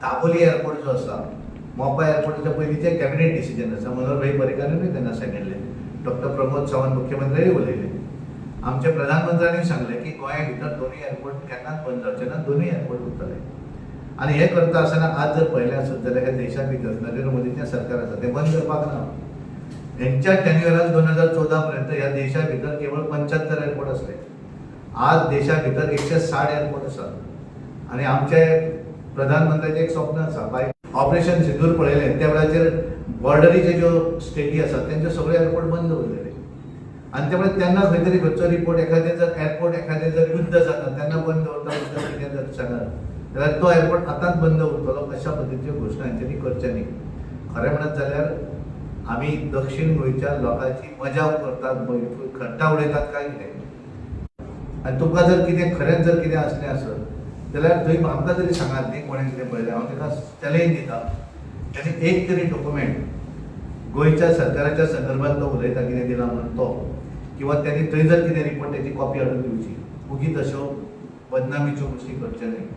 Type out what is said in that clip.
Dabolim airport जो आसा, मोपा एअरपोर्टाच्या पयलींचे कॅबिनेट डिसिजन आसा. मनोहरभाई पर्रीकारांनी तेन्ना सांगिल्लें, डॉक्टर प्रमोद सावंत मुख्यमंत्र्यांनी उलयले. आमच्या प्रधानमंत्र्यांनी सांगले की गोंया भितर दोनूय एअरपोर्ट केन्नाच बंद जावचे ना, दोनूय एअरपोर्ट उरतले. आणि हे करता आसतना आज जर पळयलें आसत जाल्यार ह्या देशा भितर नरेंद्र मोदीचें सरकार आसा तें बंद करपाक ना. हेंच्या टेन्युअरान 2014 पर्यंत ह्या देशा भितर केवळ 75 एअरपोर्ट असले. आज देशा भितर 160 एअरपोर्ट आसात. आणि आमचे प्रधानमंत्र्याचें एक स्वप्न आसा, बाय ऑपरेशन सिंदूर पळयलें त्या वेळाचेर बॉर्डरीचे ज्यो स्टेटी आसात तेंचे सगळे एअरपोर्ट बंद उरलेले. आणि त्यामुळे त्यांना खंय तरी खंयचो रिपोर्ट एखादें जर एअरपोर्ट एखादें जर युद्ध जाता तेन्ना बंद उरता कितें जर सांगत जाल्यार तो एअरपोर्ट आतांच बंद उरतलो अशा पद्दतीच्यो घोशणा हेंच्यांनी करचे न्ही. खरें म्हणत जाल्यार आमी दक्षिण गोंयच्या लोकांची मजा करतात, खट्टा उडयतात काय कितें. आनी तुमकां जर कितें खरेंच जर कितें असलें आसत जाल्यार थंय आमकां तरी सांगात न्ही कोणें कितें पळयलें. हांव ताका चॅलेंज दिता, ताणें एक तरी डॉक्युमेंट गोंयच्या सरकाराच्या संदर्भात तो उलयता कितें दिला म्हणून तो, किंवा त्यांनी थंय जर कितें रिपोर्ट त्याची कॉपी हाडून दिवची. उगीच अश्यो बदनामीच्यो गोश्टी करच्यो न्ही.